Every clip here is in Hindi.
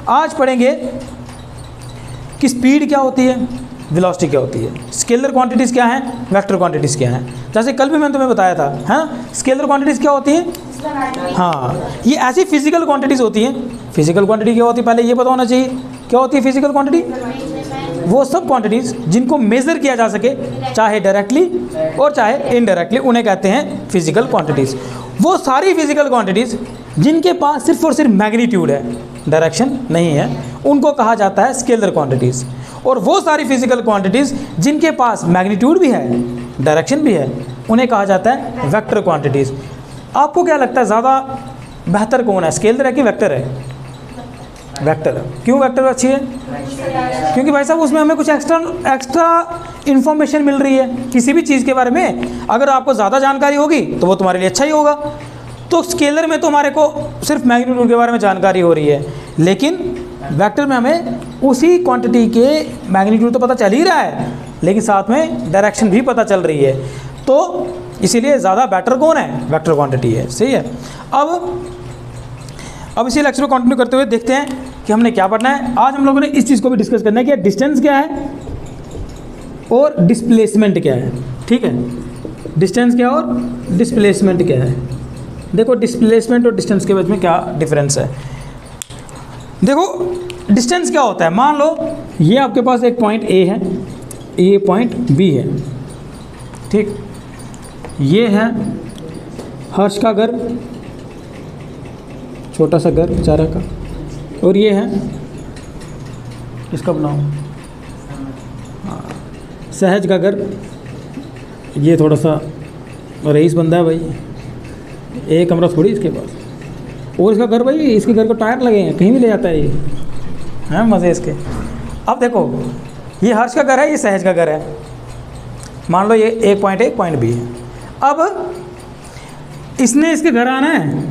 आज पढ़ेंगे कि स्पीड क्या होती है, वेलोसिटी क्या होती है, स्केलर क्वांटिटीज़ क्या हैं, वेक्टर क्वांटिटीज़ क्या हैं। जैसे कल भी मैंने तुम्हें बताया था, हाँ, स्केलर क्वांटिटीज़ क्या होती हैं, हाँ, ये ऐसी फिजिकल क्वांटिटीज़ होती हैं। फिजिकल क्वांटिटी क्या होती है पहले ये पता होना चाहिए, क्या होती है फिजिकल क्वांटिटी? वो सब क्वांटिटीज़ जिनको मेज़र किया जा सके, चाहे डायरेक्टली और चाहे इनडायरेक्टली, उन्हें कहते हैं फिजिकल क्वांटिटीज़। वो सारी फिजिकल क्वांटिटीज़ जिनके पास सिर्फ और सिर्फ मैग्नीट्यूड है, डायरेक्शन नहीं है, उनको कहा जाता है स्केलर क्वांटिटीज़। और वो सारी फिजिकल क्वांटिटीज़ जिनके पास मैग्नीट्यूड भी है, डायरेक्शन भी है, उन्हें कहा जाता है वेक्टर क्वांटिटीज़। आपको क्या लगता है ज़्यादा बेहतर कौन है, स्केलर है कि वेक्टर है? वेक्टर। क्यों वेक्टर अच्छी है? क्योंकि भाई साहब उसमें हमें कुछ एक्स्ट्रा इन्फॉर्मेशन मिल रही है किसी भी चीज़ के बारे में। अगर आपको ज़्यादा जानकारी होगी तो वो तुम्हारे लिए अच्छा ही होगा। तो स्केलर में तो हमारे को सिर्फ मैग्नीट्यूड के बारे में जानकारी हो रही है, लेकिन वेक्टर में हमें उसी क्वांटिटी के मैग्नीट्यूड तो पता चल ही रहा है, लेकिन साथ में डायरेक्शन भी पता चल रही है। तो इसीलिए ज़्यादा बेटर कौन है? वेक्टर क्वांटिटी है। सही है। अब इसी लेक्चर को कंटिन्यू करते हुए देखते हैं कि हमने क्या पढ़ना है। आज हम लोगों ने इस चीज़ को भी डिस्कस करना है कि डिस्टेंस क्या है और डिस्प्लेसमेंट क्या है। ठीक है, डिस्टेंस क्या और डिस्प्लेसमेंट क्या है। देखो डिस्प्लेसमेंट और डिस्टेंस के बीच में क्या डिफरेंस है। देखो डिस्टेंस क्या होता है, मान लो ये आपके पास एक पॉइंट ए है, ये पॉइंट बी है, ठीक, ये है हर्ष का घर, छोटा सा घर बेचारा का, और ये है इसका बनाओ सहज का घर, ये थोड़ा सा रईस बंदा है भाई, एक कमरा थोड़ी इसके पास, और इसका घर भाई, इसके घर को टायर लगे हैं, कहीं भी ले जाता है ये, हैं मज़े इसके। अब देखो ये हर्ष का घर है, ये सहज का घर है, मान लो ये एक पॉइंट बी है। अब इसने इसके घर आना है,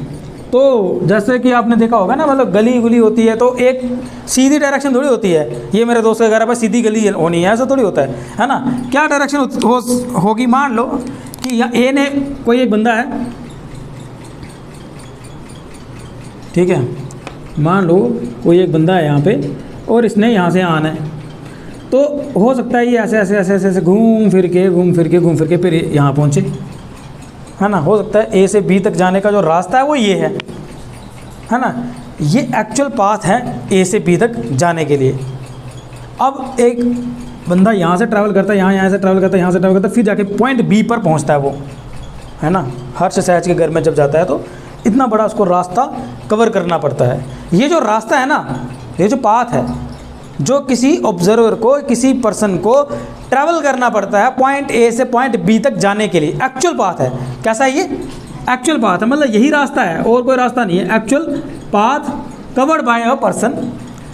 तो जैसे कि आपने देखा होगा ना, मतलब गली गुली होती है तो एक सीधी डायरेक्शन थोड़ी होती है। ये मेरे दोस्त का घर है भाई, सीधी गली होनी है, ऐसा थोड़ी होता है ना। क्या डायरेक्शन होगी, मान लो कि यहाँ ए ने कोई एक बंदा है, ठीक है, मान लो कोई एक बंदा है यहाँ पे और इसने यहाँ से आना है, तो हो सकता है ये ऐसे ऐसे ऐसे ऐसे घूम फिर के फिर यहाँ पहुँचे, है ना। हो सकता है ए से बी तक जाने का जो रास्ता है वो ये है ना, ये एक्चुअल पाथ है ए से बी तक जाने के लिए। अब एक बंदा यहाँ से ट्रैवल करता है, यहाँ से ट्रैवल करता है, यहाँ से ट्रैवल करता है, फिर जाके पॉइंट बी पर पहुँचता है वो, है ना। हर्ष सहज के घर में जब जाता है तो इतना बड़ा उसको रास्ता कवर करना पड़ता है। ये जो रास्ता है ना, ये जो पाथ है, जो किसी ऑब्जर्वर को, किसी पर्सन को ट्रैवल करना पड़ता है पॉइंट ए से पॉइंट बी तक जाने के लिए, एक्चुअल पाथ है। कैसा है ये? एक्चुअल पाथ है, मतलब यही रास्ता है और कोई रास्ता नहीं है। Actual path covered by a person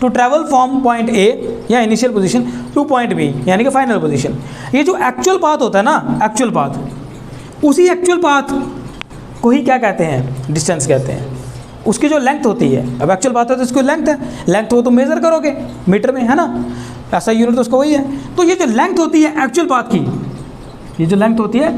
to travel from point A या initial position to point B, यानी कि फाइनल पोजीशन। ये जो एक्चुअल पाथ होता है ना, एक्चुअल पाथ, उसी एक्चुअल पाथ को ही क्या कहते हैं? डिस्टेंस कहते हैं। उसकी जो लेंथ होती है, अब एक्चुअल बात है तो इसकी लेंथ है, लेंथ हो तो मेज़र करोगे मीटर में, है ना, ऐसा यूनिट तो उसका वही है। तो ये जो लेंथ होती है एक्चुअल पाथ की, ये जो लेंथ होती है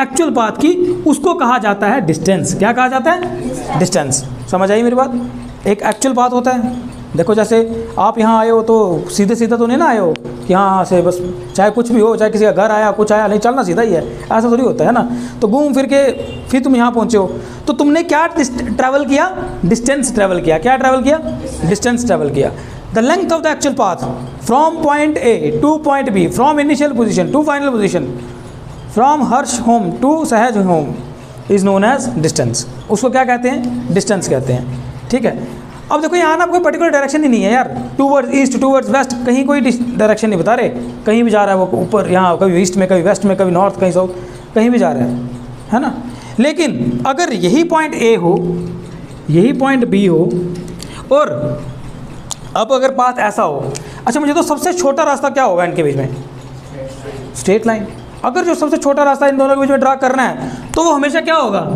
एक्चुअल पाथ की, उसको कहा जाता है डिस्टेंस। क्या कहा जाता है? डिस्टेंस। समझ आई मेरी बात? एक एक्चुअल पाथ होता है। देखो जैसे आप यहाँ आए हो तो सीधे सीधा तो नहीं ना आए हो, यहाँ से बस चाहे कुछ भी हो, चाहे किसी का घर आया कुछ आया, नहीं, चलना सीधा ही है, ऐसा थोड़ी होता है ना। तो घूम फिर के फिर तुम यहाँ पहुँचे हो, तो तुमने क्या ट्रैवल किया? डिस्टेंस ट्रैवल किया। क्या ट्रैवल किया? डिस्टेंस ट्रैवल किया। The length of the actual path from point A to point B, from initial position to final position, from Harsh home to Sahaj home is known as distance. उसको क्या कहते हैं? डिस्टेंस कहते हैं। ठीक है। अब देखो यहाँ ना कोई पर्टिकुलर डायरेक्शन ही नहीं है यार, टूवर्ड्स ईस्ट, टूवर्ड्स वेस्ट, कहीं कोई डायरेक्शन नहीं बता रहे, कहीं भी जा रहा है वो ऊपर, यहाँ कभी ईस्ट में, कभी वेस्ट में, कभी नॉर्थ, कहीं साउथ, कहीं भी जा रहा है ना। लेकिन अगर यही पॉइंट ए हो, यही पॉइंट बी हो, और अब अगर पाथ ऐसा हो, अच्छा मुझे तो सबसे छोटा रास्ता क्या होगा इनके बीच में? Straight line. अगर जो सबसे छोटा रास्ता इन दोनों के बीच में ड्रा करना है तो वो हमेशा क्या होगा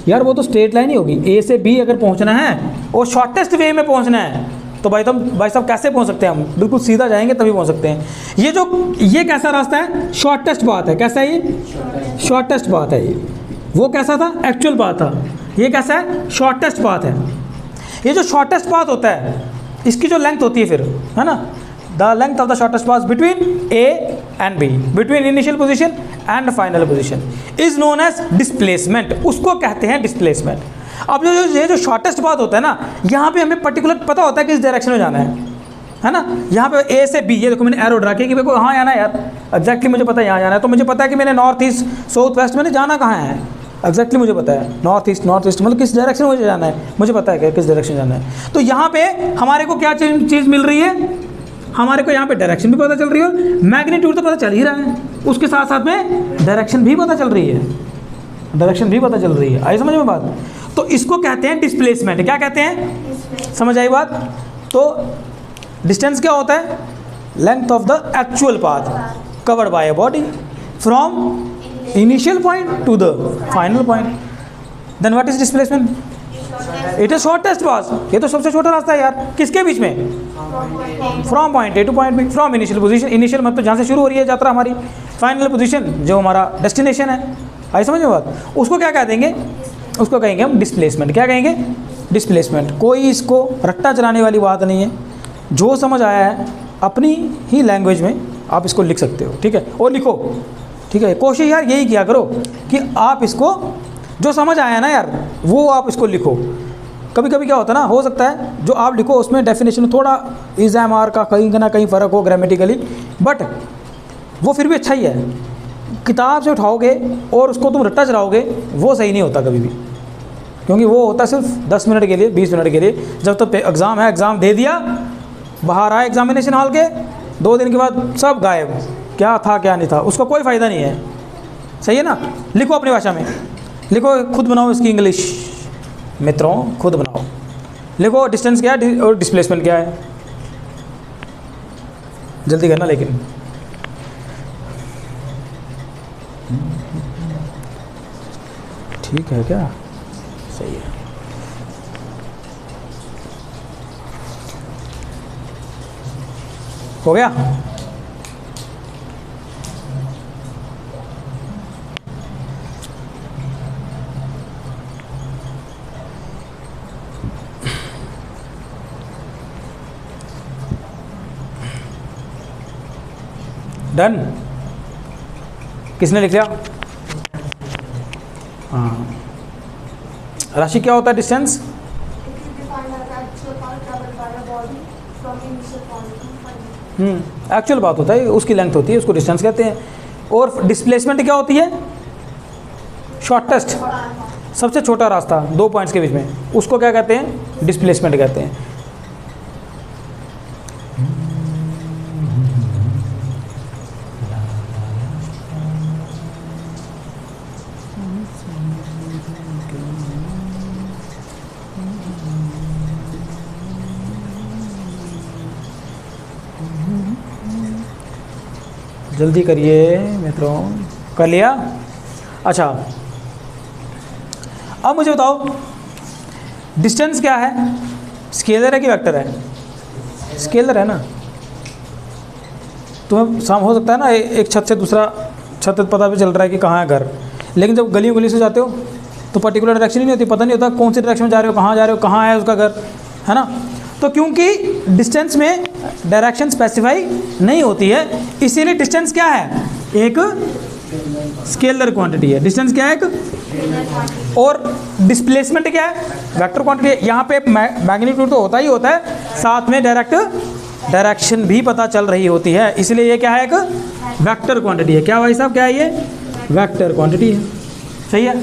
यार? वो तो स्ट्रेट लाइन ही होगी। ए से बी अगर पहुंचना है और शॉर्टेस्ट वे में पहुंचना है तो भाई साहब कैसे पहुंच सकते हैं हम? बिल्कुल सीधा जाएंगे तभी पहुंच सकते हैं। ये कैसा रास्ता है? शॉर्टेस्ट पाथ है। कैसा है ये? शॉर्टेस्ट पाथ है। ये वो कैसा था? एक्चुअल पाथ था। ये कैसा है? शॉर्टेस्ट पाथ है। ये जो शॉर्टेस्ट पाथ होता है इसकी जो लेंथ होती है फिर, है ना, the length of the shortest path between A and B, between initial position and final position is known as displacement, उसको कहते हैं डिस्प्लेसमेंट। अब जो शॉर्टेस्ट पाथ होता है ना, यहाँ पे हमें पर्टिकुलर पता होता है किस डायरेक्शन में जाना है ना। यहाँ पे ए से बी, ये देखो मैंने एरो ड्रा किया कि मेरे को हाँ जाना है यार, एग्जैक्टली मुझे पता है यहाँ जाना है, तो मुझे पता है कि मैंने नॉर्थ ईस्ट साउथ वेस्ट मैंने जाना कहाँ है, एग्जैक्टली मुझे पता है नॉर्थ ईस्ट मतलब किस डायरेक्शन में मुझे जाना है, मुझे पता है कि किस डायरेक्शन जाना है। तो यहाँ पे हमारे को क्या चीज़ मिल रही है, हमारे को यहाँ पे डायरेक्शन भी पता चल रही है, मैग्नीट्यूड तो पता चल ही रहा है, उसके साथ साथ में डायरेक्शन भी पता चल रही है, डायरेक्शन भी पता चल रही है। आई समझ में बात? तो इसको कहते हैं डिस्प्लेसमेंट। क्या कहते हैं, समझ आई बात? तो डिस्टेंस क्या होता है, length of the actual path covered by a body from initial point to the final point. Then what is displacement? It is shortest path, ये तो सबसे छोटा रास्ता है यार, किसके बीच में, from point A to point B, from initial position, initial मतलब जहाँ से शुरू हो रही है यात्रा हमारी, फाइनल पोजीशन जो हमारा डेस्टिनेशन है। आई समझ में बात? उसको क्या कह देंगे, उसको कहेंगे हम डिस्प्लेसमेंट। क्या कहेंगे, डिस्प्लेसमेंट। कोई इसको रट्टा चलाने वाली बात नहीं है, जो समझ आया है अपनी ही लैंग्वेज में आप इसको लिख सकते हो, ठीक है, और लिखो, ठीक है। कोशिश यार यही किया करो कि आप इसको जो समझ आया ना यार वो आप इसको लिखो। कभी कभी क्या होता है ना, हो सकता है जो आप लिखो उसमें डेफिनेशन थोड़ा इज़-एम-आर का कहीं ना कहीं फ़र्क हो ग्रामेटिकली, बट वो फिर भी अच्छा ही है। किताब से उठाओगे और उसको तुम रट्टा चलाओगे वो सही नहीं होता कभी भी, क्योंकि वो होता है सिर्फ 10 मिनट के लिए, 20 मिनट के लिए। जब तो एग्ज़ाम है, एग्ज़ाम दे दिया, बाहर आए एग्जामिनेशन हॉल के, 2 दिन के बाद सब गायब, क्या था क्या नहीं था, उसका कोई फ़ायदा नहीं है। सही है ना? लिखो अपनी भाषा में, लिखो, खुद बनाओ इसकी इंग्लिश मित्रों, खुद बनाओ। लिखो डिस्टेंस क्या है और डिस्प्लेसमेंट क्या है, जल्दी करना लेकिन। ठीक है क्या? सही है। हो गया? डन? किसने लिख लिया? हाँ, राशि क्या होता है डिस्टेंस? एक्चुअल बात होता है, उसकी लेंथ होती है, उसको डिस्टेंस कहते हैं। और डिस्प्लेसमेंट क्या होती है? शॉर्टेस्ट, सबसे छोटा रास्ता 2 पॉइंट्स के बीच में, उसको क्या कहते हैं? डिस्प्लेसमेंट कहते हैं। जल्दी करिए मित्रों, कर लिया? अच्छा, अब मुझे बताओ डिस्टेंस क्या है, स्केलर है कि वेक्टर है? स्केलर है ना। तुम्हें साम हो सकता है ना, एक छत से दूसरा छत पता भी चल रहा है कि कहाँ है घर, लेकिन जब गली गली से जाते हो तो पर्टिकुलर डायरेक्शन ही नहीं होती, पता नहीं होता कौन सी डायरेक्शन में जा रहे हो, कहाँ जा रहे हो, कहाँ है उसका घर, है ना। तो क्योंकि डिस्टेंस में डायरेक्शन स्पेसिफाई नहीं होती है, इसीलिए डिस्टेंस क्या है? एक स्केलर क्वांटिटी है। डिस्टेंस क्या है? एक। और डिस्प्लेसमेंट क्या है? वेक्टर क्वांटिटी है। यहाँ पे मैग्नीट्यूड तो होता ही होता है, साथ में डायरेक्शन भी पता चल रही होती है, इसलिए ये क्या है? एक वेक्टर क्वांटिटी है। क्या भाई साहब, क्या है ये? वेक्टर क्वांटिटी है। सही है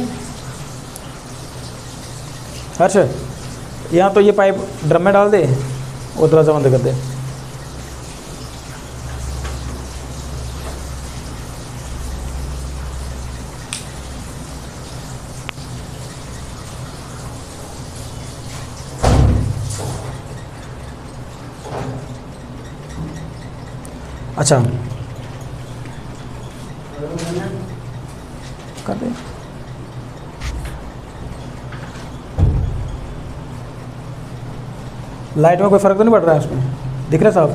हर्ष? यहाँ तो ये पाइप ड्रम में डाल दे और दरवाजा बंद कर दे। अच्छा कर दे। लाइट में कोई फ़र्क तो नहीं पड़ रहा है उसमें, दिख रहा है साहब?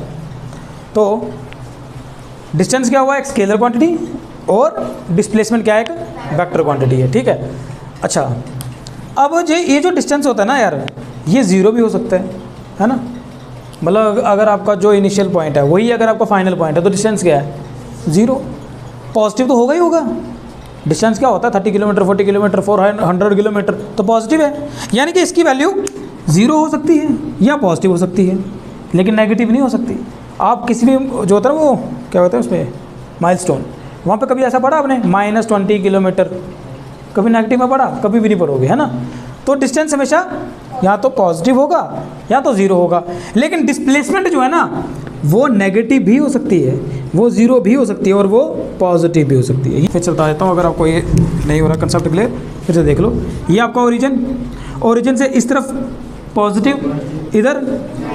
तो डिस्टेंस क्या हुआ? एक स्केलर क्वांटिटी, और डिस्प्लेसमेंट क्या है? एक वेक्टर क्वांटिटी है। ठीक है। अच्छा, अब ये जो डिस्टेंस होता है ना यार, ये ज़ीरो भी हो सकता है ना, मतलब अगर आपका जो इनिशियल पॉइंट है वही अगर आपका फाइनल पॉइंट है तो डिस्टेंस क्या है, 0। पॉजिटिव तो होगा ही होगा। डिस्टेंस क्या होता है, 30 किलोमीटर, 40 किलोमीटर, 400 किलोमीटर, तो पॉजिटिव है। यानी कि इसकी वैल्यू 0 हो सकती है या पॉजिटिव हो सकती है, लेकिन नेगेटिव नहीं हो सकती। आप किसी भी जो होता है वो क्या होता है उसमें माइलस्टोन, वहाँ पे कभी ऐसा पढ़ा आपने -20 किलोमीटर, कभी नेगेटिव में पढ़ा, कभी भी नहीं पढ़ोगे, है ना। तो डिस्टेंस हमेशा या तो पॉजिटिव होगा या तो 0 होगा। लेकिन डिस्प्लेसमेंट जो है ना वो नेगेटिव भी हो सकती है, वो 0 भी हो सकती है और वो पॉजिटिव भी हो सकती है। फिर चलता रहता हूँ, अगर आपको ये नहीं हो रहा कंसेप्ट क्लियर फिर से देख लो। ये आपका ओरिजिन से इस तरफ पॉजिटिव, इधर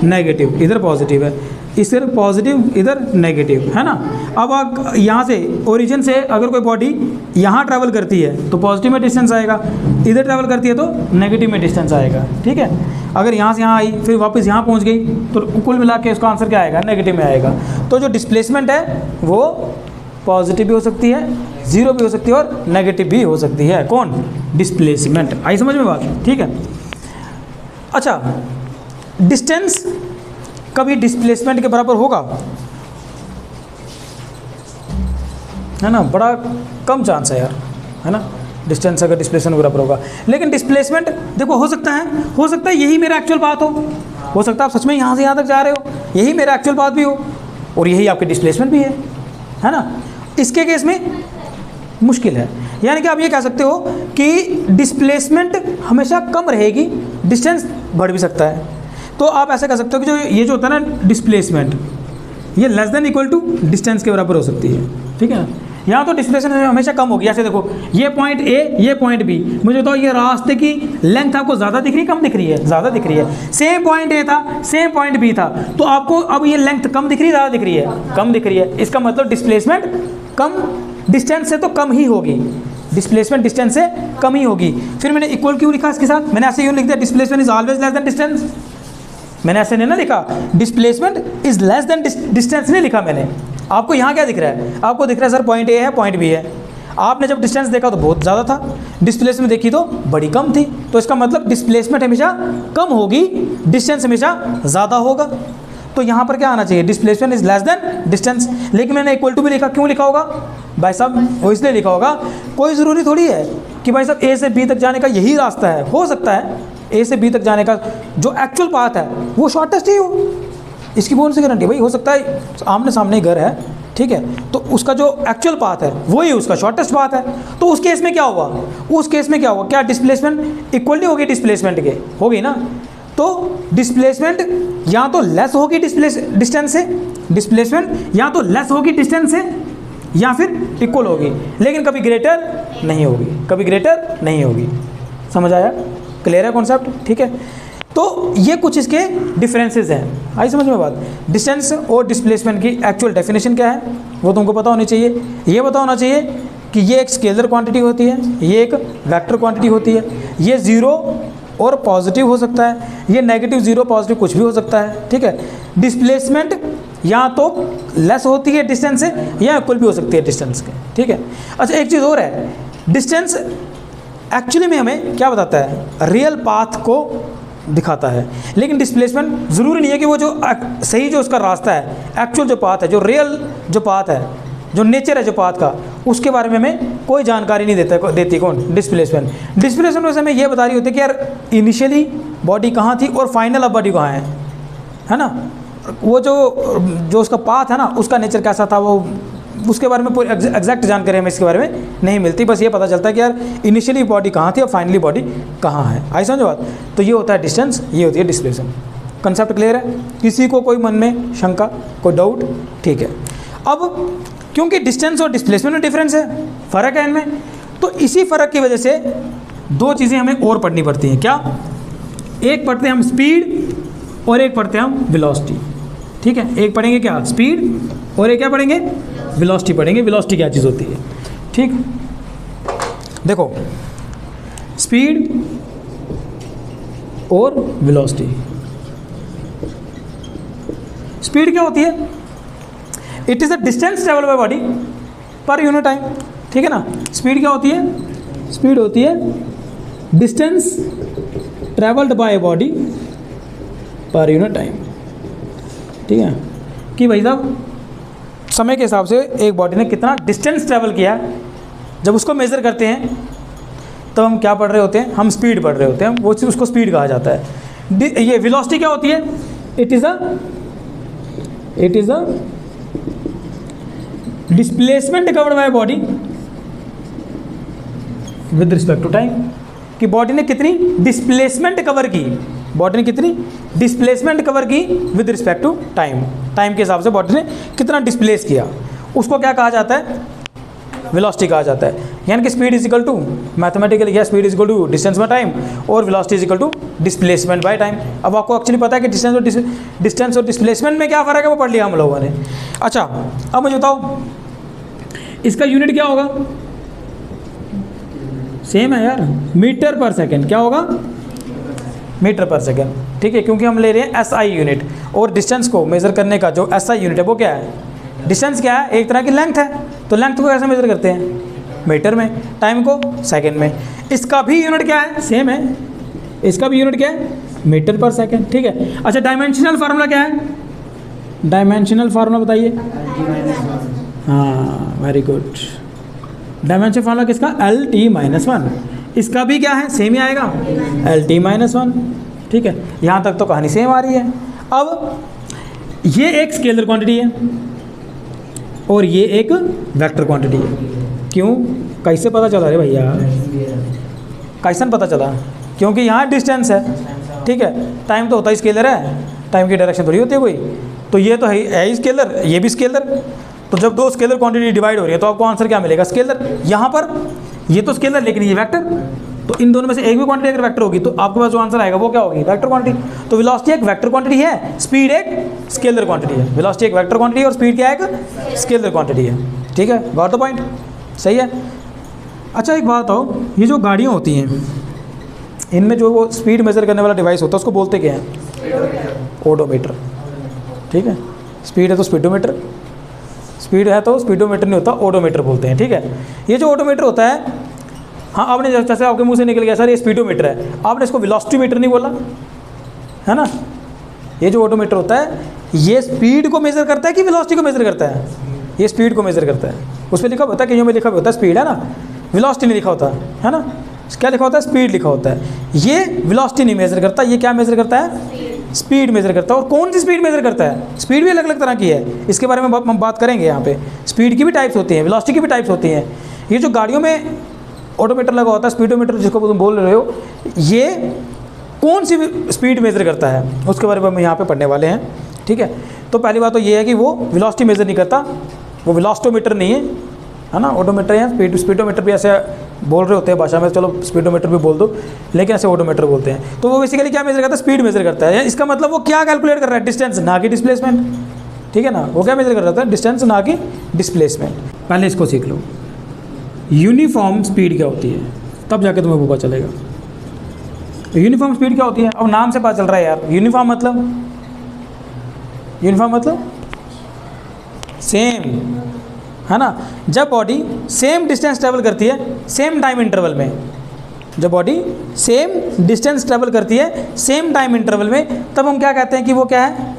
नेगेटिव, इधर पॉजिटिव है, इस तरफ पॉजिटिव, इधर नेगेटिव, है ना। अब आप यहाँ से ओरिजिन से अगर कोई बॉडी यहाँ ट्रैवल करती है तो पॉजिटिव में डिस्टेंस आएगा, इधर ट्रैवल करती है तो नेगेटिव में डिस्टेंस आएगा, ठीक है। अगर यहाँ से यहाँ आई फिर वापस यहाँ पहुँच गई तो कुल मिला के उसका आंसर क्या आएगा, नेगेटिव में आएगा। तो जो डिस्प्लेसमेंट है वो पॉजिटिव भी हो सकती है, 0 भी हो सकती है और नेगेटिव भी हो सकती है। कौन, डिस्प्लेसमेंट। आई समझ में बात, ठीक है। अच्छा, डिस्टेंस कभी डिस्प्लेसमेंट के बराबर होगा, है ना, बड़ा कम चांस है यार, है ना। डिस्टेंस अगर डिस्प्लेसमेंट के बराबर होगा, लेकिन डिस्प्लेसमेंट देखो हो सकता है यही मेरा एक्चुअल पाथ हो सकता है आप सच में यहाँ से यहाँ तक जा रहे हो, यही मेरा एक्चुअल पाथ भी हो और यही आपकी डिस्प्लेसमेंट भी है ना। इसके केस में मुश्किल है, यानी कि आप ये कह सकते हो कि डिस्प्लेसमेंट हमेशा कम रहेगी, डिस्टेंस बढ़ भी सकता है। तो आप ऐसा कह सकते हो कि जो ये जो होता है ना डिस्प्लेसमेंट, ये less than equal to distance के बराबर हो सकती है, ठीक है ना। यहाँ तो डिस्प्लेसमेंट हमेशा कम होगी। ऐसे देखो, ये पॉइंट ए, ये पॉइंट बी, मुझे बताओ ये रास्ते की लेंथ आपको ज़्यादा दिख रही है, कम दिख रही है, ज़्यादा दिख रही है। सेम पॉइंट ए था, सेम पॉइंट बी था, तो आपको अब ये लेंथ कम दिख रही है, ज़्यादा दिख रही है, कम दिख रही है। इसका मतलब डिस्प्लेसमेंट कम, डिस्टेंस से तो कम ही होगी, डिस्प्लेसमेंट डिस्टेंस से कम ही होगी। फिर मैंने इक्वल क्यों लिखा इसके साथ, मैंने ऐसे यूँ लिख दिया, displacement is always less than distance. मैंने ऐसे नहीं ना लिखा, displacement is less than distance नहीं लिखा मैंने। आपको यहाँ क्या दिख रहा है, आपको दिख रहा है सर पॉइंट ए है, पॉइंट बी है। आपने जब डिस्टेंस देखा तो बहुत ज़्यादा था, डिस्प्लेसमेंट देखी तो बड़ी कम थी, तो इसका मतलब डिस्प्लेसमेंट हमेशा कम होगी, डिस्टेंस हमेशा ज़्यादा होगा। तो यहाँ पर क्या आना चाहिए, displacement is less than distance. लेकिन मैंने इक्वल टू भी लिखा, क्यों लिखा होगा भाई साहब, वो इसलिए लिखा होगा, कोई ज़रूरी थोड़ी है कि भाई साहब ए से बी तक जाने का यही रास्ता है। हो सकता है ए से बी तक जाने का जो एक्चुअल पाथ है वो शॉर्टेस्ट ही हो, इसकी कौन सी गारंटी भाई। हो सकता है आमने सामने घर है, ठीक है, तो उसका जो एक्चुअल पाथ है वही उसका शॉर्टेस्ट पाथ है। तो उस केस में क्या होगा, उस केस में क्या होगा, क्या डिस्प्लेसमेंट इक्वल नहीं होगी डिस्प्लेसमेंट के, होगी ना। तो डिस्प्लेसमेंट या तो लेस होगी डिस्टेंस से, डिस्प्लेसमेंट या तो लेस होगी डिस्टेंस से या फिर इक्वल होगी, लेकिन कभी ग्रेटर नहीं होगी, कभी ग्रेटर नहीं होगी। समझ आया, क्लियर है कॉन्सेप्ट, ठीक है। तो ये कुछ इसके डिफरेंसेस हैं, आई समझ में बात। डिस्टेंस और डिस्प्लेसमेंट की एक्चुअल डेफिनेशन क्या है वो तुमको पता होनी चाहिए। ये पता होना चाहिए कि ये एक स्केलर क्वांटिटी होती है, ये एक वेक्टर क्वांटिटी होती है, ये 0 और पॉजिटिव हो सकता है, ये नेगेटिव 0 पॉजिटिव कुछ भी हो सकता है, ठीक है। डिस्प्लेसमेंट या तो लेस होती है डिस्टेंस से या इक्वल भी हो सकती है डिस्टेंस के, ठीक है। अच्छा, एक चीज़ और है, डिस्टेंस एक्चुअली में हमें क्या बताता है, रियल पाथ को दिखाता है, लेकिन डिस्प्लेसमेंट ज़रूरी नहीं है कि वो जो सही जो उसका रास्ता है, एक्चुअल जो पाथ है, जो रियल जो पाथ है, जो नेचर है जो पाथ का, उसके बारे में हमें कोई जानकारी नहीं देती कौन, डिस्प्लेसमेंट। डिस्प्लेसमेंट वैसे हमें ये बता रही होती है कि यार इनिशियली बॉडी कहाँ थी और फाइनल अब बॉडी कहाँ है ना। वो जो उसका पाथ है ना, उसका नेचर कैसा था, वो उसके बारे में पूरी एग्जैक्ट जानकारी हमें इसके बारे में नहीं मिलती। बस ये पता चलता है कि यार इनिशियली बॉडी कहाँ थी और फाइनली बॉडी कहाँ है। आई समझो बात। तो ये होता है डिस्टेंस, ये होती है डिस्प्लेसमेंट। कंसेप्ट क्लियर है, किसी को कोई मन में शंका, कोई डाउट, ठीक है। अब क्योंकि डिस्टेंस और डिस्प्लेसमेंट में डिफरेंस है, फ़र्क है इनमें, तो इसी फ़र्क की वजह से दो चीज़ें हमें और पढ़नी पड़ती हैं। क्या, एक पढ़ते हैं हम स्पीड और एक पढ़ते हैं हम वेलोसिटी, ठीक है। एक पढ़ेंगे क्या, स्पीड, और एक क्या पढ़ेंगे, वेलोसिटी पढ़ेंगे। वेलोसिटी क्या चीज़ होती है, ठीक। देखो, स्पीड और वेलोसिटी। स्पीड क्या होती है, it is the distance travel by body per unit time, ठीक है ना। स्पीड क्या होती है, स्पीड होती है distance travelled by body per unit time. ठीक है, कि भाई साहब समय के हिसाब से एक बॉडी ने कितना डिस्टेंस ट्रैवल किया है। जब उसको मेज़र करते हैं तो हम क्या पढ़ रहे होते हैं, हम स्पीड पढ़ रहे होते हैं, वो चीज़ उसको स्पीड कहा जाता है। ये वेलोसिटी क्या होती है, it is a displacement covered by body with respect to time, कि बॉडी ने कितनी डिस्प्लेसमेंट कवर की, बॉडी ने कितनी डिस्प्लेसमेंट कवर की with respect to time, time के हिसाब से बॉडी ने कितना डिस्प्लेस किया, उसको क्या कहा जाता है, वेलोसिटी कहा जाता है। यानी कि speed is equal to mathematically, या speed is equal to distance by time और velocity is equal to displacement by time. अब आपको एक्चुअली पता है कि डिस्टेंस और डिस्प्लेसमेंट में क्या फ़र्क है, वो पढ़ लिया हम लोगों ने। अच्छा, अब मुझे बताओ इसका यूनिट क्या होगा, सेम है यार, मीटर पर सेकेंड। क्या होगा, मीटर पर सेकेंड, ठीक है, क्योंकि हम ले रहे हैं SI यूनिट, और डिस्टेंस को मेज़र करने का जो SI यूनिट है वो क्या है, डिस्टेंस क्या है, एक तरह की लेंथ है, तो लेंथ को कैसे मेज़र करते हैं, मीटर में, टाइम को सेकेंड में। इसका भी यूनिट क्या है, सेम है, इसका भी यूनिट क्या है, मीटर पर सेकेंड, ठीक है। अच्छा, डायमेंशनल फार्मूला क्या है, डायमेंशनल फार्मूला बताइए। हाँ, वेरी गुड। डायमेंशनल फार्मूला किसका, LT-1। इसका भी क्या है, सेम ही आएगा, LT-1, ठीक है। यहाँ तक तो कहानी सेम आ रही है। अब ये एक स्केलर क्वांटिटी है और ये एक वेक्टर क्वांटिटी है। क्यों, कैसे पता चला रे भैया, कैसन पता चला, क्योंकि यहाँ डिस्टेंस है, ठीक है, टाइम तो होता ही स्केलर है, टाइम की डायरेक्शन थोड़ी होती है कोई, तो ये तो है ही स्केलर, ये भी स्केलर। तो जब दो स्केलर क्वांटिटी डिवाइड हो रही है तो आपको आंसर क्या मिलेगा, स्केलर। यहाँ पर ये तो स्केलर लेकिन ये वेक्टर, तो इन दोनों में से एक भी क्वांटिटी अगर वेक्टर होगी तो आपके पास जो आंसर आएगा वो क्या होगी, वेक्टर क्वांटिटी। तो वेलोसिटी एक वेक्टर क्वांटिटी है, स्पीड एक स्केलर क्वांटिटी है। वेलोसिटी एक वेक्टर क्वांटिटी है और स्पीड क्या है, एक स्केलर क्वांटिटी है, ठीक है। गॉट द पॉइंट, सही है। अच्छा, एक बात हो, ये जो गाड़ियाँ होती हैं इनमें जो वो स्पीड मेज़र करने वाला डिवाइस होता है उसको बोलते क्या है, ओडोमीटर, ठीक है। स्पीड है तो स्पीडोमीटर, स्पीड है तो स्पीडोमीटर नहीं होता, ओडोमीटर बोलते हैं, ठीक है। ये जो ओडोमीटर होता है, हाँ, आपने जैसे आपके मुंह से निकल गया सर ये स्पीडोमीटर है, आपने इसको वेलोसिटीमीटर नहीं बोला है ना। ये जो ओडोमीटर होता है ये स्पीड को मेज़र करता है कि वेलोसिटी को मेज़र करता है, ये स्पीड को मेज़र करता है। उस पर लिखा होता है, कईयों में लिखा होता है स्पीड, है ना, वेलोसिटी नहीं लिखा होता है ना, क्या लिखा होता है, स्पीड लिखा होता है। ये वेलोसिटी नहीं मेज़र करता, ये क्या मेज़र करता है, स्पीड मेज़र करता है। और कौन सी स्पीड मेज़र करता है, स्पीड भी अलग अलग तरह की है, इसके बारे में हम बात करेंगे यहाँ पे। स्पीड की भी टाइप्स होती हैं, वेलोसिटी की भी टाइप्स होती हैं। ये जो गाड़ियों में ऑटोमीटर लगा होता है, स्पीडोमीटर जिसको तुम बोल रहे हो, ये कौन सी स्पीड मेज़र करता है उसके बारे में हम यहाँ पे पढ़ने वाले हैं, ठीक है। तो पहली बात तो ये है कि वो वेलोसिटी मेज़र नहीं करता, वो वेलोसिटोमीटर नहीं है ना, ऑटोमीटर है। स्पीडोमीटर भी ऐसे बोल रहे होते हैं भाषा में, चलो स्पीडोमीटर भी बोल दो, लेकिन ऐसे ऑटोमीटर बोलते हैं। तो वो बेसिकली क्या मेज़र करता है, स्पीड मेज़र करता है। इसका मतलब वो क्या कैलकुलेट कर रहा है, डिस्टेंस ना कि डिस्प्लेसमेंट, ठीक है ना। वो क्या मेज़र कर रहा था, डिस्टेंस ना कि डिस्प्लेसमेंट। पहले इसको सीख लो, यूनिफॉर्म स्पीड क्या होती है, तब जाके तुम्हें वो पता चलेगा यूनिफॉर्म स्पीड क्या होती है। अब नाम से पता चल रहा है यार, यूनिफॉर्म मतलब सेम, है ना। जब बॉडी सेम डिस्टेंस ट्रेवल करती है सेम टाइम इंटरवल में, जब बॉडी सेम डिस्टेंस ट्रेवल करती है सेम टाइम इंटरवल में, तब हम क्या कहते हैं कि वो क्या है,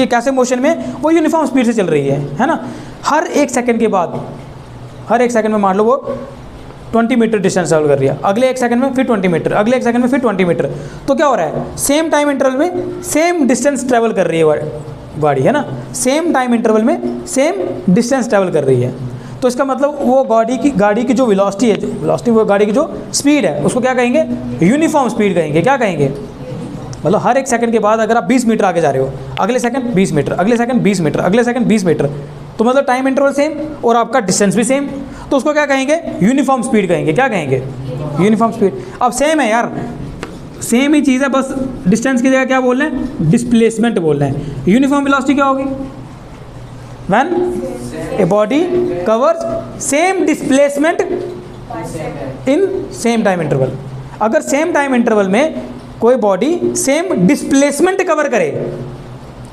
कैसे मोशन में वो यूनिफॉर्म स्पीड से चल रही है ना। हर एक सेकंड के बाद, हर एक सेकंड में मान लो वो 20 मीटर डिस्टेंस ट्रैवल कर रही है, अगले एक सेकंड में फिर 20 मीटर, अगले एक सेकंड में फिर 20 मीटर। तो क्या हो रहा है, सेम टाइम इंटरवल में सेम डिस्टेंस ट्रैवल कर रही है गाड़ी, है ना। सेम टाइम इंटरवल में सेम डिस्टेंस ट्रैवल कर रही है। तो इसका मतलब वो गाड़ी की जो वेलोसिटी है, वेलोसिटी वो गाड़ी की जो स्पीड है उसको क्या कहेंगे, यूनिफॉर्म स्पीड कहेंगे। क्या कहेंगे, मतलब हर एक सेकंड के बाद अगर आप 20 मीटर आगे जा रहे हो, अगले सेकंड 20 मीटर, अगले सेकंड 20 मीटर, अगले सेकंड 20 मीटर, तो मतलब टाइम इंटरवल सेम और आपका डिस्टेंस भी सेम, तो उसको क्या कहेंगे, यूनिफॉर्म स्पीड कहेंगे। क्या कहेंगे, यूनिफॉर्म स्पीड। अब सेम है यार, सेम ही चीज़ है, बस डिस्टेंस की जगह क्या बोल रहे हैं, डिस्प्लेसमेंट बोल रहे हैं। यूनिफॉर्म वेलोसिटी क्या होगी, when a body covers same displacement in same time interval. अगर सेम टाइम इंटरवल में कोई बॉडी सेम डिस्प्लेसमेंट कवर करे,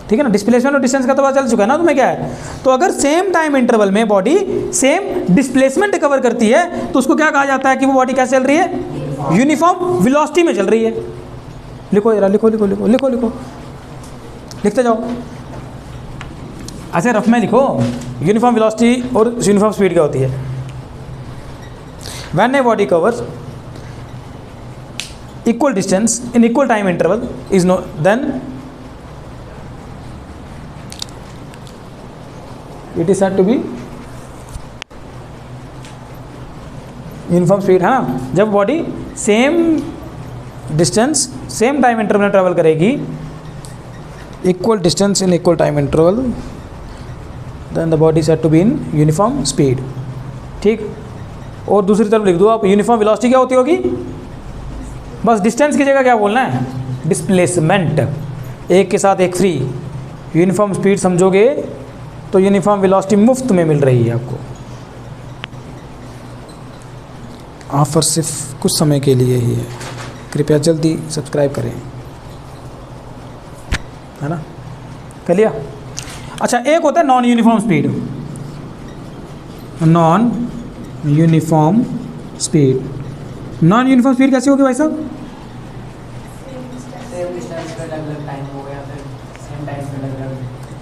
ठीक है ना, डिस्प्लेसमेंट और डिस्टेंस का तो पता चल चुका है ना तुम्हें क्या है। तो अगर सेम टाइम इंटरवल में बॉडी सेम डिस्प्लेसमेंट कवर करती है तो उसको क्या कहा जाता है कि वो बॉडी कैसे चल रही है, यूनिफॉर्म वेलोसिटी में चल रही है। लिखो जरा, लिखो लिखो लिखो लिखो लिखो, लिखते जाओ। ऐसे रफ में लिखो, यूनिफॉर्म वेलोसिटी और यूनिफॉर्म स्पीड क्या होती है। When a body covers equal distance in equal time interval is no then it is said to be uniform speed है ना। जब body same distance same time interval में ट्रेवल करेगी, equal distance in equal time interval, then the body said to be in uniform speed. ठीक, और दूसरी तरफ लिख दो आप, यूनिफॉर्म वेलोसिटी क्या होती होगी, बस डिस्टेंस की जगह क्या बोलना है, डिस्प्लेसमेंट, एक के साथ एक फ्री। यूनिफॉर्म स्पीड समझोगे तो यूनिफॉर्म वेलोसिटी मुफ्त में मिल रही है आपको। ऑफर सिर्फ कुछ समय के लिए ही है, कृपया जल्दी सब्सक्राइब करें, है ना, कर लिया। अच्छा, एक होता है non uniform speed. Non uniform speed, non uniform speed कैसे होगी भाई साहब,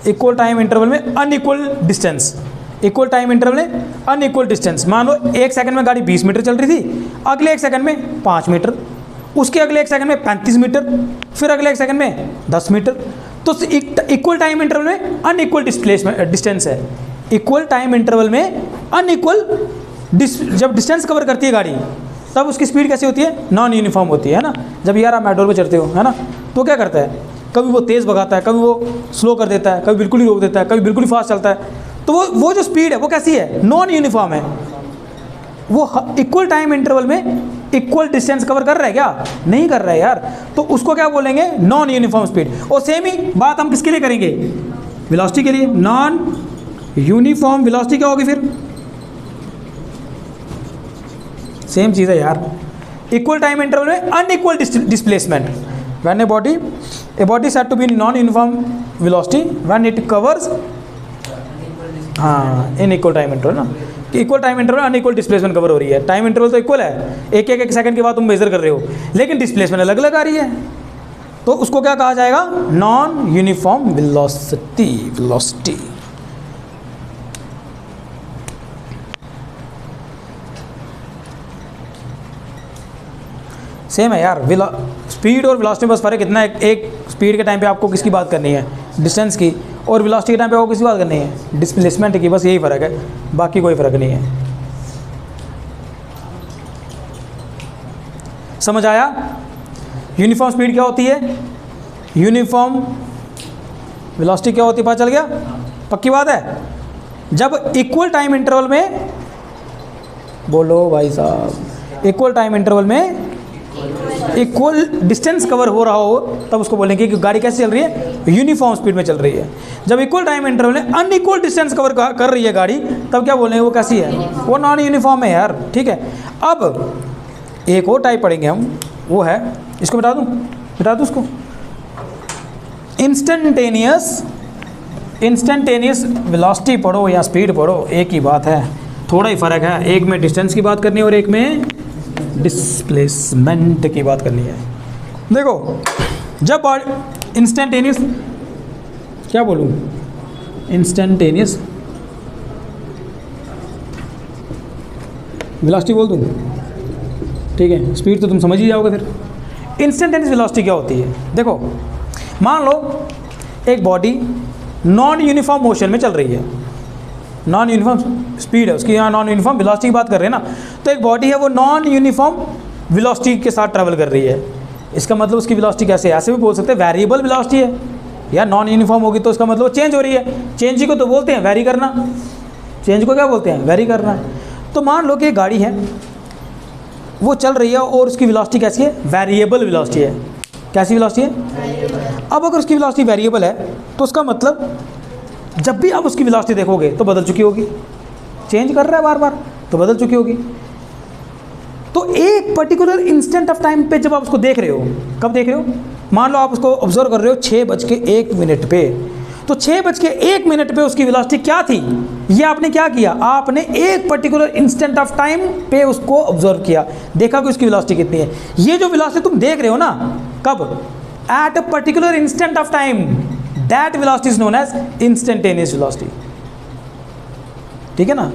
इक्वल टाइम इंटरवल में unequal distance, equal time interval में अनइक्वल डिस्टेंस। मान लो एक सेकंड में गाड़ी 20 मीटर चल रही थी, अगले एक सेकंड में 5 मीटर, उसके अगले एक सेकंड में 35 मीटर, फिर अगले एक सेकंड में 10 मीटर। तो इक्वल टाइम इंटरवल में अनइक्वल डिस्टेंस है। इक्वल टाइम इंटरवल में अनइक्वल जब डिस्टेंस कवर करती है गाड़ी, तब उसकी स्पीड कैसी होती है, नॉन यूनिफॉर्म होती है ना। जब यार आप मेट्रो पे चढ़ते हो, है ना, तो क्या करता है, कभी वो तेज़ भगाता है, कभी वो स्लो कर देता है, कभी बिल्कुल ही रोक देता है, कभी बिल्कुल ही फास्ट चलता है। तो वो जो स्पीड है वो कैसी है, नॉन यूनिफॉर्म है। वो इक्वल टाइम इंटरवल में इक्वल डिस्टेंस कवर कर रहा है क्या, नहीं कर रहा है यार, तो उसको क्या बोलेंगे, नॉन यूनिफॉर्म स्पीड। और सेम ही बात हम किसके लिए करेंगे, वेलोसिटी के लिए। नॉन यूनिफॉर्म वेलोसिटी क्या होगी फिर, सेम चीज़ है यार, इक्वल टाइम इंटरवल में unequal displacement. When a body said to be non uniform velocity when it covers, हाँ, इन इक्वल टाइम इंटरवल ना, equal time interval unequal displacement cover हो रही है। टाइम इंटरवल तो इक्वल है, एक सेकंड के बाद तुम मेजर कर रहे हो, लेकिन डिस्प्लेसमेंट अलग अलग आ रही है, तो उसको क्या कहा जाएगा, नॉन यूनिफॉर्म वेलोसिटी। सेम है यार, स्पीड और वेलोसिटी में बस फर्क इतना है, एक स्पीड के टाइम पे आपको किसकी बात करनी है, डिस्टेंस की, और वेलोसिटी के टाइम पे आपको किसकी बात करनी है, डिस्प्लेसमेंट की। बस यही फ़र्क है, बाकी कोई फ़र्क नहीं है। समझ आया, यूनिफॉर्म स्पीड क्या होती है, यूनिफॉर्म वेलोसिटी क्या होती है, पता चल गया, पक्की बात है। जब इक्वल टाइम इंटरवल में, बोलो भाई साहब, इक्वल टाइम इंटरवल में इक्वल डिस्टेंस कवर हो रहा हो, तब उसको बोलेंगे कि गाड़ी कैसे चल रही है, यूनिफॉर्म स्पीड में चल रही है। जब इक्वल टाइम इंटरवल में अनइक्वल डिस्टेंस कवर कर रही है गाड़ी, तब क्या बोलेंगे, वो कैसी है, वो नॉन यूनिफॉर्म है यार। ठीक है, अब एक और टाइप पढ़ेंगे हम, वो है, इसको बता दूँ उसको, इंस्टेंटेनियस वेलोसिटी पढ़ो या स्पीड पढ़ो, एक ही बात है, थोड़ा ही फ़र्क है, एक में डिस्टेंस की बात करनी है और एक में डिस्प्लेसमेंट की बात करनी है। देखो, जब इंस्टेंटेनियस, क्या बोलूँ, इंस्टेंटेनियस वेलोसिटी बोल दूँ, ठीक है, स्पीड तो तुम समझ ही जाओगे फिर। इंस्टेंटेनियस वेलोसिटी क्या होती है, देखो, मान लो एक बॉडी नॉन यूनिफॉर्म मोशन में चल रही है, नॉन यूनिफॉर्म स्पीड है उसकी, यहाँ नॉन यूनिफॉर्म वेलोसिटी की बात कर रहे हैं ना, तो एक बॉडी है वो नॉन यूनिफॉर्म वेलोसिटी के साथ ट्रैवल कर रही है। इसका मतलब उसकी वेलोसिटी कैसे है, ऐसे भी बोल सकते हैं वेरिएबल वेलोसिटी है, या नॉन यूनिफॉर्म होगी तो उसका मतलब चेंज हो रही है। चेंज को तो बोलते हैं वेरी करना, चेंज को क्या बोलते हैं, वेरी करना। तो मान लो कि एक गाड़ी है वो चल रही है और उसकी वेलोसिटी कैसी है, वेरिएबल वेलोसिटी है। कैसी वेलोसिटी है, अब अगर उसकी वेलोसिटी वेरिएबल है तो उसका मतलब जब भी आप उसकी वेलोसिटी देखोगे तो बदल चुकी होगी, चेंज कर रहा है बार बार तो बदल चुकी होगी। तो एक पर्टिकुलर इंस्टेंट ऑफ टाइम पे जब आप उसको देख रहे हो, कब देख रहे हो, मान लो आप उसको ऑब्जर्व कर रहे हो 6:01 पे, तो 6:01 पे उसकी वेलोसिटी क्या थी, ये आपने क्या किया, आपने एक पर्टिकुलर इंस्टेंट ऑफ टाइम पे उसको ऑब्जर्व किया, देखा कि उसकी वेलोसिटी कितनी है। ये जो वेलोसिटी तुम देख रहे हो ना, कब, at a particular instant of time, that velocity is known as instantaneous velocity. ठीक है ना,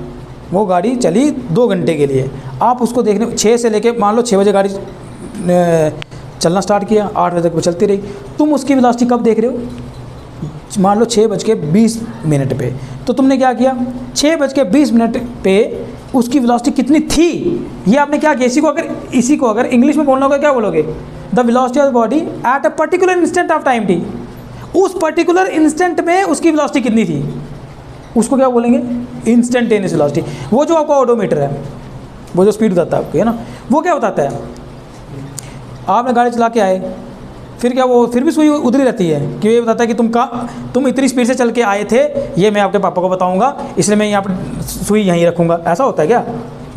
वो गाड़ी चली 2 घंटे के लिए, आप उसको देखने 6 से लेके मान लो 6 बजे गाड़ी चलना स्टार्ट किया, 8 बजे तक वो चलती रही, तुम उसकी वेलोसिटी कब देख रहे हो? मान लो 6:20 पे, तो तुमने क्या किया, 6:20 पे उसकी वेलोसिटी कितनी थी ये आपने क्या किया, इसी को अगर इंग्लिश में बोलना होगा क्या बोलोगे? The velocity of the body at a particular instant of time T. उस पर्टिकुलर इंस्टेंट में उसकी वेलोसिटी कितनी थी, उसको क्या बोलेंगे? Instantaneous velocity. वो जो आपका ओडोमीटर है, वो जो स्पीड बताता है आपको, है ना, वो क्या बताता है? आपने गाड़ी चला के आए, फिर क्या वो फिर भी सुई उधरी रहती है कि ये बताता है कि तुम इतनी स्पीड से चल के आए थे, ये मैं आपके पापा को बताऊंगा, इसलिए मैं यहाँ पर सुई यहीं रखूँगा। ऐसा होता है क्या?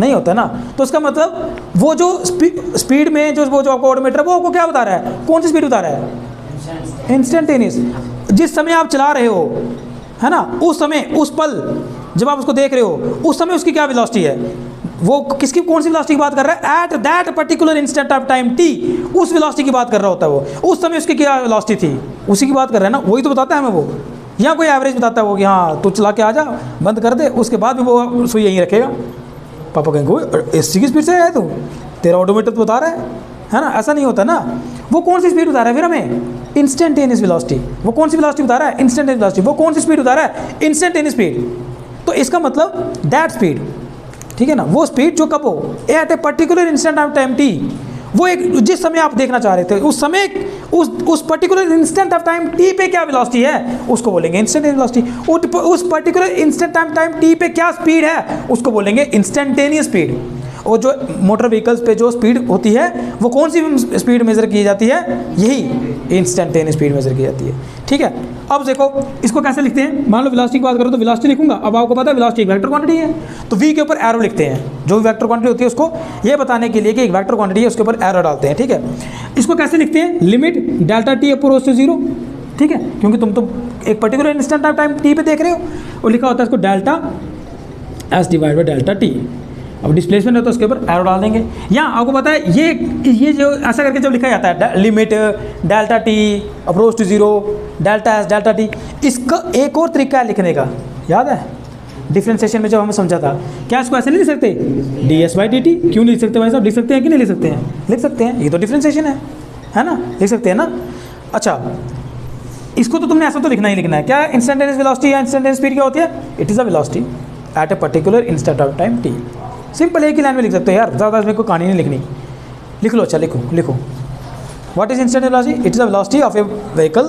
नहीं होता ना। तो इसका मतलब वो जो स्पीड में वो जो आपका ओडोमीटर वो आपको क्या बता रहा है, कौन सी स्पीड बता रहा है? इंस्टेंटेनियस। जिस समय आप चला रहे हो, है ना, उस समय, उस पल जब आप उसको देख रहे हो, उस समय उसकी क्या वेलोसिटी है, वो किसकी कौन सी वेलोसिटी की बात कर रहा है? At that particular instant of time T, उस वेलोसिटी की बात कर रहा होता है वो। उस समय उसकी क्या वेलोसिटी थी, उसी की बात कर रहा है ना, वही तो बताता है हमें वो। या कोई एवरेज बताता है वो कि हाँ तू चला के आ जा, बंद कर दे, उसके बाद भी वो सुई यहीं रखेगा। पापा कहेंगे इसी की स्पीड से है तू, तेरा ऑटोमीटर तो बता रहा है ना। ऐसा नहीं होता ना। वो कौन सी स्पीड बता रहा है फिर हमें? Instantaneous velocity. वो कौन सी वेलोसिटी बता रहा है? Instantaneous velocity. वो कौन सी स्पीड बता रहा है? Instantaneous speed. तो इसका मतलब दैट स्पीड, ठीक है ना, वो स्पीड जो कब हो, at a particular instant of time t, वो एक जिस समय आप देखना चाह रहे थे उस समय उस particular instant of time t पे क्या वेलोसिटी है उसको बोलेंगे इंस्टेंटेनियस वेलोसिटी। उस particular instant of time t पे क्या स्पीड है उसको बोलेंगे इंस्टेंटेनियस स्पीड। और जो मोटर व्हीकल्स पे जो स्पीड होती है वो कौन सी स्पीड मेजर की जाती है? यही इंस्टेंटेनियस स्पीड मेजर की जाती है। ठीक है, अब देखो इसको कैसे लिखते हैं। मान लो वेलोसिटी की बात करो तो वेलोसिटी लिखूंगा। अब आपको पता है वेलोसिटी एक वेक्टर क्वांटिटी है, तो v के ऊपर एरो लिखते हैं। जो वेक्टर क्वांटिटी होती है उसको ये बताने के लिए कि एक वेक्टर क्वांटिटी है उसके ऊपर एरो डालते हैं। ठीक है, इसको कैसे लिखते हैं? Limit delta t approach to 0। ठीक है, क्योंकि तुम तो एक particular instant of time t पे देख रहे हो, और लिखा होता है इसको delta s divide by delta t. अब डिस्प्लेसमेंट है तो उसके ऊपर एरो डाल देंगे। या आपको पता है ये जो ऐसा करके जब लिखा जाता है limit delta t approach to 0 delta s delta t, इसका एक और तरीका है लिखने का, याद है डिफ्रेंसिएशन में जब हमें समझा था। क्या इसको ऐसे नहीं लिख सकते? D S by D T. क्यों नहीं लिख सकते भाई साहब? लिख सकते हैं कि नहीं लिख सकते हैं? लिख सकते हैं, ये तो डिफ्रेंसिएशन है ना, लिख सकते हैं ना। अच्छा, इसको तो तुमने ऐसा तो लिखना ही लिखना है। क्या इंस्टेंटेनियस वेलोसिटी या इंस्टेंटेनियस स्पीड क्या होती है? It is a velocity at a particular instant of time T. Simple एक ही लाइन में लिख सकते हो यार, ज़्यादा इसमें कोई कहानी नहीं लिखनी। लिख लो, अच्छा लिखो what is instantaneous velocity? It is a velocity of a vehicle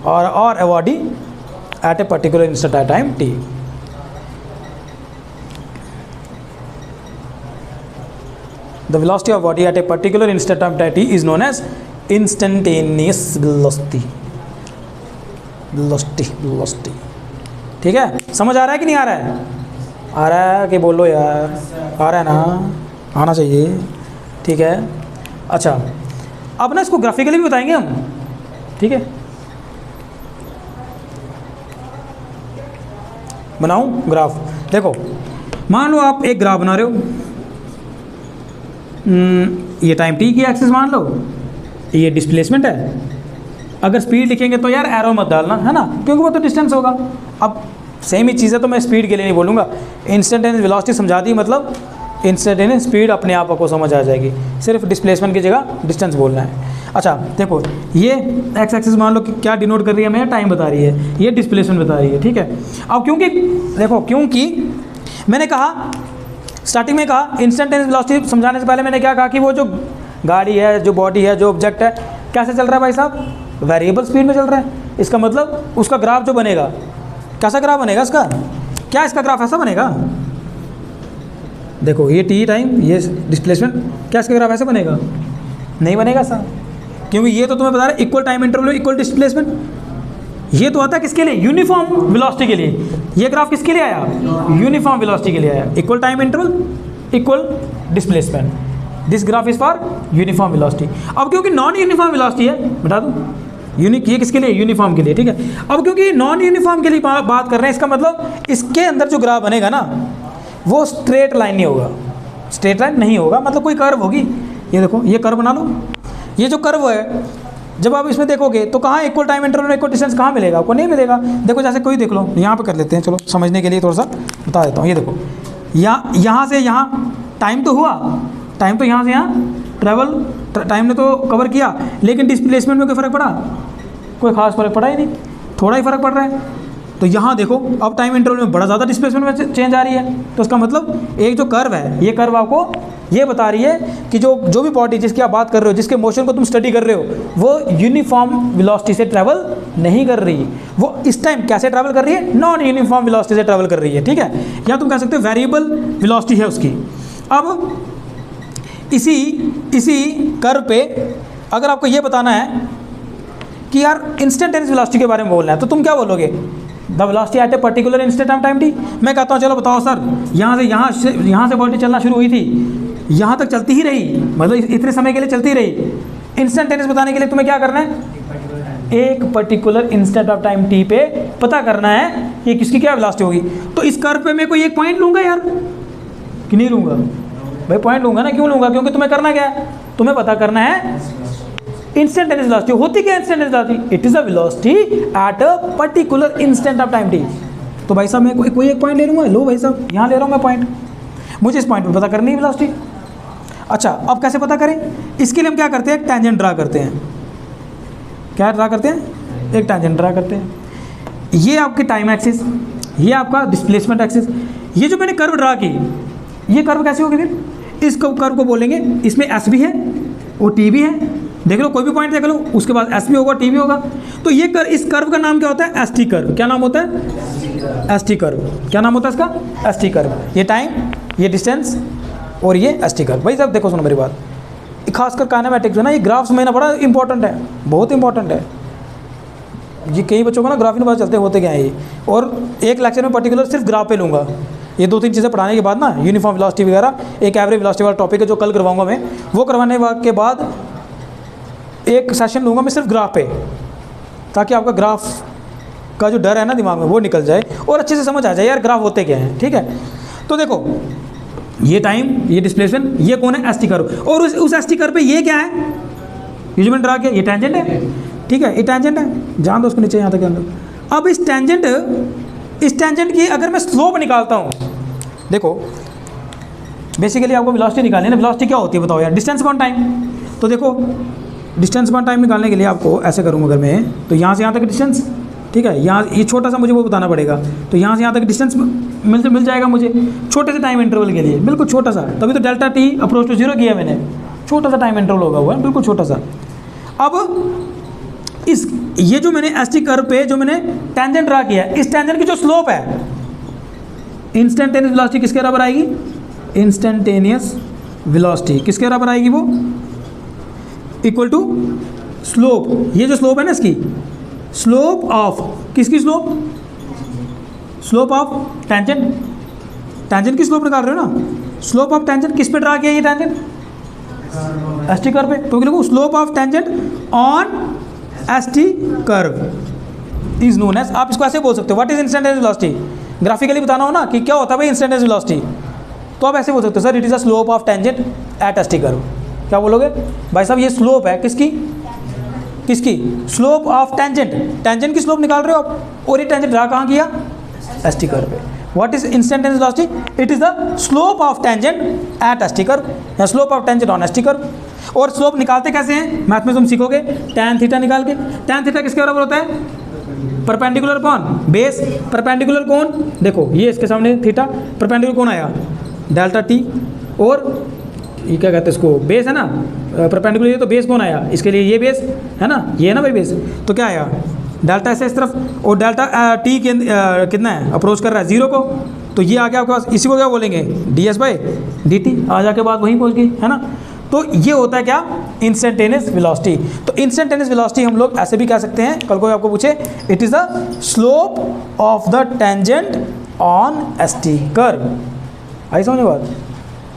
और a body at a particular instant of time T. The velocity of body at a particular instant of time T is known as instantaneous velocity. ठीक है, समझ आ रहा है कि नहीं आ रहा है? आ रहा है कि बोलो यार, आ रहा है ना, आना चाहिए। ठीक है, अच्छा अब ना इसको ग्राफिकली भी बताएंगे हम। ठीक है, बनाऊं ग्राफ? देखो मान लो आप एक ग्राफ बना रहे हो, ये टाइम टी की एक्सिस मान लो, ये डिस्प्लेसमेंट है। अगर स्पीड लिखेंगे तो यार एरो मत डालना, है ना, क्योंकि वो तो डिस्टेंस होगा। अब सेम ही चीज़ है तो मैं स्पीड के लिए नहीं बोलूँगा। इंस्टेंटेनियस वेलोसिटी समझा दी, मतलब इंस्टेंटेनियस स्पीड अपने आप को समझ आ जाएगी, सिर्फ डिस्प्लेसमेंट की जगह डिस्टेंस बोलना है। अच्छा देखो, ये एक्स एक्सिस मान लो कि क्या डिनोट कर रही है हमें? टाइम बता रही है, ये डिस्प्लेसमेंट बता रही है। ठीक है, अब क्योंकि मैंने कहा स्टार्टिंग में कहा इंस्टेंटेनियस वेलोसिटी समझाने से पहले मैंने क्या कहा कि वो जो गाड़ी है, जो बॉडी है, जो ऑब्जेक्ट है, कैसे चल रहा है भाई साहब? वेरिएबल स्पीड में चल रहा है। इसका मतलब उसका ग्राफ जो बनेगा, कैसा ग्राफ बनेगा इसका? क्या इसका ग्राफ ऐसा बनेगा? देखो ये टी टाइम, ये डिस्प्लेसमेंट, क्या इसका ग्राफ ऐसा बनेगा? नहीं बनेगा ऐसा, क्योंकि ये तो तुम्हें बता रहा है equal time interval equal displacement. ये तो आता है किसके लिए? यूनिफॉर्म वेलोसिटी के लिए। ये ग्राफ किसके लिए आया? यूनिफॉर्म वेलोसिटी के लिए आया। Equal time interval equal displacement, this graph is for uniform velocity. अब क्योंकि नॉन यूनिफॉर्म वेलोसिटी है, बता दूँ ये किसके लिए? यूनिफॉर्म के लिए। ठीक है, अब क्योंकि नॉन यूनिफॉर्म के लिए बात कर रहे हैं, इसका मतलब इसके अंदर जो ग्राफ बनेगा ना वो स्ट्रेट लाइन नहीं होगा, स्ट्रेट लाइन नहीं होगा, मतलब कोई कर्व होगी। ये देखो, ये कर्व बना लो, ये जो कर्व है जब आप इसमें देखोगे तो कहाँ इक्वल टाइम इंटरवल में इक्वल डिस्टेंस कहाँ मिलेगा, आपको नहीं मिलेगा। देखो जैसे कोई देख लो, यहाँ पे कर लेते हैं, चलो समझने के लिए थोड़ा सा बता देता हूँ। ये देखो यहाँ से यहाँ टाइम तो हुआ, टाइम तो यहाँ से यहाँ ट्रैवल टाइम ने तो कवर किया, लेकिन डिस्प्लेसमेंट में कोई फ़र्क पड़ा? कोई खास फर्क पड़ा ही नहीं, थोड़ा ही फर्क पड़ रहा है। तो यहाँ देखो अब टाइम इंटरवल में बड़ा ज़्यादा डिस्प्लेसमेंट में चेंज आ रही है। तो इसका मतलब एक जो कर्व है, ये कर्व आपको ये बता रही है कि जो भी बॉडी जिसकी आप बात कर रहे हो, जिसके मोशन को तुम स्टडी कर रहे हो, वो यूनिफॉर्म वेलोसिटी से ट्रैवल नहीं कर रही, वो इस टाइम कैसे ट्रैवल कर रही है? नॉन यूनिफॉर्म वेलोसिटी से ट्रैवल कर रही है, ठीक है। या तुम कह सकते हो वेरिएबल वेलोसिटी है उसकी। अब इसी कर्व पे अगर आपको ये बताना है कि यार इंस्टेंटेनियस वेलोसिटी के बारे में बोलना है, तो तुम क्या बोलोगे? The velocity at a particular instant of time T. मैं कहता हूँ चलो बताओ सर, यहाँ से बॉडी चलना शुरू हुई थी, यहाँ तक चलती ही रही, मतलब इतने समय के लिए चलती रही। इंस्टेंटेनियस बताने के लिए तुम्हें क्या करना है? एक particular instant of time t पे पता करना है कि किसकी क्या वेलोसिटी होगी। तो इस कर्व पे मैं कोई एक पॉइंट लूँगा यार कि नहीं लूँगा? भाई पॉइंट लूँगा ना। क्यों लूँगा? क्योंकि तुम्हें करना क्या है? तुम्हें पता करना है इंस्टेंटेनियस वेलोसिटी। होती क्या instantaneous velocity? It is a velocity at a particular instant of time T. तो भाई साहब मैं कोई एक पॉइंट ले लूँगा, लो भाई साहब यहाँ ले रहा हूँ मैं पॉइंट, मुझे इस पॉइंट पे पता करनी है वेलोसिटी। अच्छा अब कैसे पता करें? इसके लिए हम क्या करते हैं? एक टेंजेंट ड्रा करते हैं। क्या ड्रा करते हैं? एक टेंजेंट ड्रा करते हैं। ये आपकी टाइम एक्सिस, ये आपका डिस्प्लेसमेंट एक्सिस। ये जो मैंने कर्व ड्रा की, ये कर्व कैसे होगी फिर? इस कर्व को बोलेंगे, इसमें एस भी है और टी भी है। देख लो कोई भी पॉइंट देख लो, उसके बाद एस भी होगा, टी भी होगा। तो ये इस कर्व का नाम क्या होता है? S T curve. क्या नाम होता है? S T curve. क्या नाम होता है इसका? S T curve. ये टाइम, ये डिस्टेंस और ये एस टी कर्व। भाई साहब देखो सुनो मेरी बात, खासकर काइनेमेटिक्स है ना, ये ग्राफ समझना बड़ा इंपॉर्टेंट है, बहुत इंपॉर्टेंट है। ये कई बच्चों को ना ग्राफ नहीं पता चलते होते क्या है ये। और एक लेक्चर में पर्टिकुलर सिर्फ ग्राफ पे लूँगा। ये 2-3 चीज़ें पढ़ाने के बाद ना, यूनिफॉर्म वेलोसिटी वगैरह, एक एवरेज वेलोसिटी वाला टॉपिक है जो कल करवाऊंगा मैं, वो करवाने के बाद एक सेशन लूँगा मैं सिर्फ ग्राफ पे, ताकि आपका ग्राफ का जो डर है ना दिमाग में वो निकल जाए और अच्छे से समझ आ जाए यार ग्राफ होते क्या हैं, ठीक है। तो देखो ये टाइम, ये डिस्प्लेसमेंट, ये कौन है? S T curve. और उस एस टी कर्व पे ये क्या है? ये जो मैंने ड्रा किया, ये टेंजेंट है, ठीक है, ये टेंजेंट है, जान दो उसको नीचे यहाँ तक के अंदर। अब इस टेंजेंट की अगर मैं स्लोप निकालता हूँ, देखो बेसिकली आपको वेलोसिटी निकालनी है ना। वेलोसिटी क्या होती है बताओ यार? Distance upon time. तो देखो डिस्टेंस अपॉन टाइम निकालने के लिए आपको ऐसे करूँगा अगर मैं, तो यहाँ से यहाँ तक डिस्टेंस, ठीक है, यहाँ ये छोटा सा मुझे वो बताना पड़ेगा। तो यहाँ से यहाँ तक डिस्टेंस मिल जाएगा मुझे छोटे से टाइम इंटरवल के लिए, बिल्कुल छोटा सा। तभी तो डेल्टा टी अप्रोच टू 0 किया मैंने, छोटा सा टाइम इंटरवल होगा हुआ है, बिल्कुल छोटा सा। अब ये जो मैंने एस टी कर्व पे जो मैंने टेंजेंट ड्रा किया है, इस टेंजेंट की जो स्लोप है, इंस्टेंटेनियस वेलोसिटी किसके बराबर आएगी? इंस्टेंटेनियस वेलोसिटी किसके बराबर आएगी? वो इक्वल टू स्लोप। ये जो स्लोप है ना इसकी, स्लोप ऑफ किसकी slope? Slope of tangent. Tangent की स्लोप निकाल रहे हो ना? स्लोप ऑफ टेंजेंट किस पे ड्रा किया ये टेंजेंट? एस टी कर्व पे। तो लिखो slope of tangent on S T curve is known as, आप इसको ऐसे बोल सकते हो, what is instantaneous velocity? Graphically बताना हो ना कि क्या होता है भाई इंस्टेंटेनियस वेलोसिटी, तो आप ऐसे बोल सकते हो sir it is a slope of tangent at S T curve. क्या बोलोगे भाई साहब? ये स्लोप है किसकी? Slope of tangent. टेंजेंट की स्लोप निकाल रहे हो आप, और ये टेंजेंट ड्रा कहाँ किया? एस टी कर्व पे। What is instantaneous velocity? It is the slope of tangent at S T curve, या slope of tangent on S T curve. और स्लोप निकालते कैसे हैं? मैथ में तुम सीखोगे, टैन थीटा निकाल के। टैन थीटा किसके बराबर होता है? परपेंडिकुलर कौन? बेस। परपेंडिकुलर कौन? देखो ये इसके सामने थीटा, परपेंडिकुलर कौन आया? Delta T. और ये क्या कहते हैं इसको? बेस है ना, परपेंडिकुलर, ये तो बेस कौन आया? इसके लिए ये बेस है ना, ये है ना भाई बेस। तो क्या आया? डेल्टा ऐसे इस तरफ, और डेल्टा टी के कितना है? अप्रोच कर रहा है 0 को। तो ये आ गया आपके पास, इसी को क्या बोलेंगे? D S by D T. आ जाके बात वहीं पहुँच गई है ना। तो ये होता है क्या? Instantaneous velocity. तो इंस्टेंटेनियस वेलोसिटी हम लोग ऐसे भी कह सकते हैं, कल कोई आपको पूछे, it is the slope of the tangent on S T curve. आई समझ बात?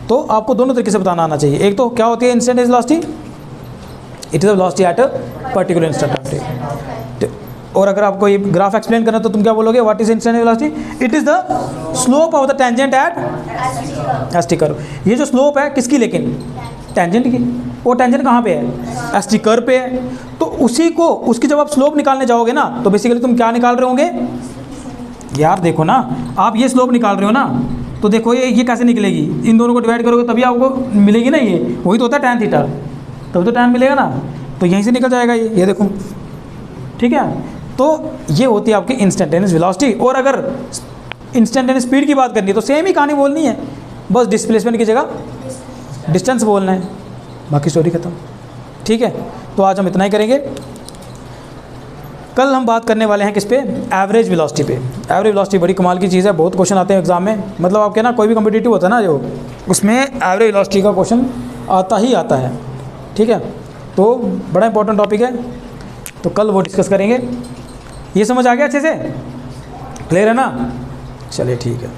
तो आपको दोनों तरीके से बताना आना चाहिए। एक तो क्या होती है instantaneous velocity? It is a velocity at a particular instant of time. और अगर आपको ये ग्राफ एक्सप्लेन करना तो तुम क्या बोलोगे? What is instantaneous velocity? It is the slope of the tangent at S T curve. ये जो स्लोप है किसकी? लेकिन टेंजेंट की। वो टेंजेंट कहाँ पे है? एस टी कर्व पे है। तो उसी को, उसकी जब आप स्लोप निकालने जाओगे ना, तो बेसिकली तुम क्या निकाल रहे होंगे यार? देखो ना, आप ये स्लोप निकाल रहे हो ना, तो देखो ये कैसे निकलेगी? इन दोनों को डिवाइड करोगे तभी आपको मिलेगी ना, ये वही तो होता है tan थीटा, तभी तो tan मिलेगा ना। तो यहीं से निकल जाएगा ये देखो, ठीक है। तो ये होती है आपकी इंस्टेंटेनियस वेलोसिटी। और अगर इंस्टेंटेनियस स्पीड की बात करनी है तो सेम ही कहानी बोलनी है, बस डिस्प्लेसमेंट की जगह डिस्टेंस बोलना है, बाकी स्टोरी खत्म, ठीक है। तो आज हम इतना ही करेंगे। कल हम बात करने वाले हैं किस पे? एवरेज वेलोसिटी पे। एवरेज वेलोसिटी बड़ी कमाल की चीज़ है, बहुत क्वेश्चन आते हैं एग्जाम में, मतलब आपके ना कोई भी कॉम्पिटिटिव होता है ना जो, उसमें एवरेज वेलोसिटी का क्वेश्चन आता ही आता है, ठीक है। तो बड़ा इंपॉर्टेंट टॉपिक है, तो कल वो डिस्कस करेंगे। ये समझ आ गया अच्छे से? क्लियर है ना? चलिए ठीक है।